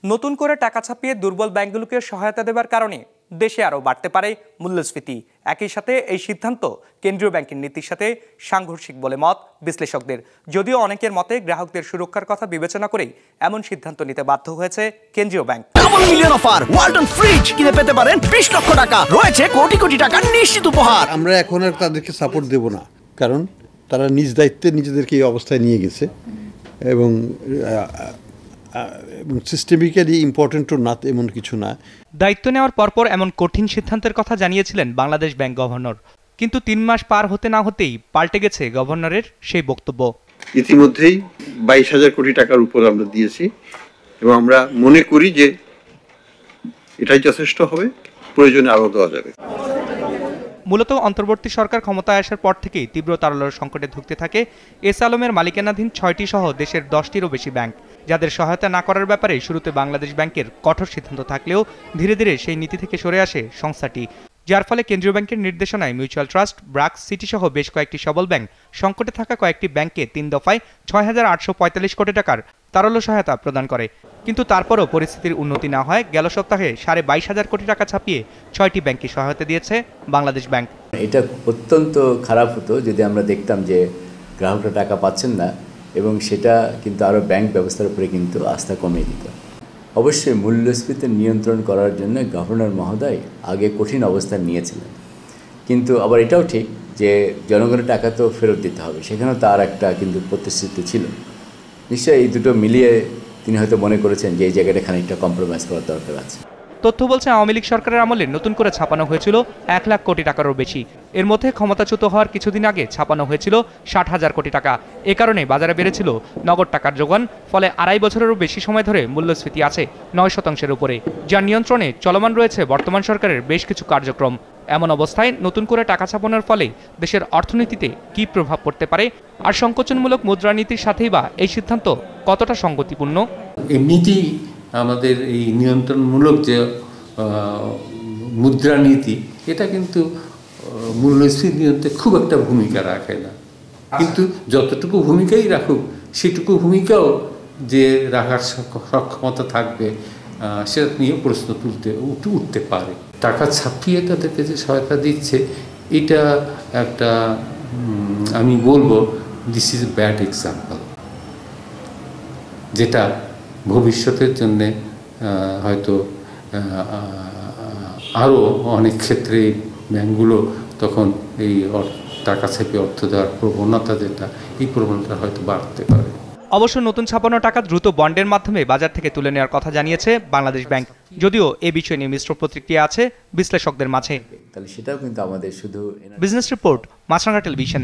নতুন করে টাকা ছাপিয়ে দুর্বল ব্যাংকগুলোকে সহায়তা দেবার কারণে দেশে আরও বাড়তে পারে মূল্যস্ফীতি। একই সাথে এই সিদ্ধান্ত কেন্দ্রীয় ব্যাংকের নীতির সাথে সাংঘর্ষিক বলে মত বিশ্লেষকদের। যদিও অনেকের মতে গ্রাহকদের সুরক্ষার কথা বিবেচনা করেই এমন সিদ্ধান্ত নিতে বাধ্য হয়েছে কেন্দ্রীয় bank. Double million offer Walton fridge কিনে পেতে পারেন 20 লক্ষ টাকা, রয়েছে কোটি কোটি টাকার নিশ্চিত উপহার। আমরা এখন আর তাদেরকে সাপোর্ট দেব না, কারণ তারা নিজ দায়িত্বে নিজেদেরকে এই অবস্থায় নিয়ে গেছে এবং সিস্টেমিক্যালি ইম্পর্টেন্টও না এমন কিছু না। দায়িত্ব নেওয়ার পরপর এমন কঠিন সিদ্ধান্তের কথা জানিয়েছিলেন বাংলাদেশ ব্যাংক গভর্নর, কিন্তু 3 মাস পার হতে না হতেই পাল্টে গেছে গভর্নরের সেই বক্তব্য। ইতিমধ্যেই 22,000 কোটি টাকার উপর আমরা দিয়েছি এবং আমরা মনে করি যে এটাই যথেষ্ট হবে, প্রয়োজনে আরও দেওয়া যাবে। মূলত অন্তর্বর্তী সরকার ক্ষমতায় আসার পর থেকেই তীব্র তারল্য সংকটে ধুঁকতে থাকে এস আলমের মালিকানাধীন 6টি সহ দেশের 10টিরও বেশি ব্যাংক, যাদের সহায়তা না করার ব্যাপারে শুরুতে বাংলাদেশ ব্যাংকের কঠোর সিদ্ধান্ত থাকলেও ধীরে ধীরে সেই নীতি থেকে সরে আসে সংস্থাটি, যার ফলে কেন্দ্রীয় ব্যাংকের নির্দেশনায় মিউচুয়াল ট্রাস্ট, ব্রাক্স, সিটি সহ বেশ কয়েকটি সবল ব্যাংক সংকটে থাকা কয়েকটি ব্যাংককে 3 দফায় 6,845 কোটি টাকার তারল্য সহায়তা প্রদান করে। কিন্তু তারপরও পরিস্থিতির উন্নতি না হয় গেল সপ্তাহে 22,500 কোটি টাকা ছাপিয়ে 6টি ব্যাংককে সহায়তা দিয়েছে বাংলাদেশ ব্যাংক। এটা অত্যন্ত খারাপ হতো যদি আমরা দেখতাম যে গ্রাহকরা টাকা পাচ্ছেন না এবং সেটা কিন্তু আরও ব্যাংক ব্যবস্থার উপরে কিন্তু আস্থা কমিয়ে দিত। অবশ্যই মূল্যস্ফীতি নিয়ন্ত্রণ করার জন্য গভর্নর মহোদয় আগে কঠিন অবস্থান নিয়েছিলেন, কিন্তু আবার এটাও ঠিক যে জনগণের টাকা তো ফেরত দিতে হবে, সেখানেও তার একটা কিন্তু প্রতিশ্রুতি ছিল। নিশ্চয়ই এই দুটো মিলিয়ে তিনি হয়তো মনে করেছেন যে এই জায়গাটা খানিকটা কম্প্রোমাইজ করার দরকার আছে। তথ্য বলছে আওয়ামী লীগ সরকারের আমলে নতুন করে ছাপানো হয়েছিল 1 লাখ কোটি টাকারও বেশি। এর মধ্যে ক্ষমতাচ্যুত হওয়ার কিছুদিন আগে ছাপানো হয়েছিল 60,000 কোটি টাকা। এ কারণে বাজারে বেড়েছিল নগদ টাকার যোগান, ফলে 2.5 বছরেরও বেশি সময় ধরে মূল্যস্ফীতি আছে 9% উপরে, যার নিয়ন্ত্রণে চলমান রয়েছে বর্তমান সরকারের বেশ কিছু কার্যক্রম। এমন অবস্থায় নতুন করে টাকা ছাপানোর ফলে দেশের অর্থনীতিতে কী প্রভাব পড়তে পারে, আর সংকোচনমূলক মুদ্রানীতির সাথেই বা এই সিদ্ধান্ত কতটা সঙ্গতিপূর্ণ? এমনিতেই আমাদের এই নিয়ন্ত্রণমূলক যে মুদ্রানীতি, এটা কিন্তু মূল্যস্ফীতি নিয়ন্ত্রণে খুব একটা ভূমিকা রাখে না, কিন্তু যতটুকু ভূমিকাই রাখুক সেটুকু ভূমিকাও যে রাখার সক্ষমতা থাকবে সেটা নিয়ে প্রশ্ন উঠতে পারে। টাকা ছাপিয়ে তাদেরকে যে সহায়তা দিচ্ছে, এটা একটা আমি বলবো this is a bad example, যেটা ভবিষ্যতের জন্যে হয়তো আরও অনেক ক্ষেত্রে ব্যাংকগুলো তখন এই টাকা ছাপিয়ে অর্থ দেওয়ার প্রবণতা, যেটা এই প্রবণতা হয়তো বাড়তে পারে। অবশ্য নতুন ছাপানো টাকা দ্রুত বন্ডের মাধ্যমে বাজার থেকে তুলে নেওয়ার কথা জানিয়েছে বাংলাদেশ ব্যাংক, যদিও এ বিষয়ে নিয়ে মিশ্র প্রতিক্রিয়া আছে বিশ্লেষকদের মাঝে। তাহলে সেটাও কিন্তু আমাদের শুধু বিজনেস রিপোর্ট, মাছরাঙা টেলিভিশন।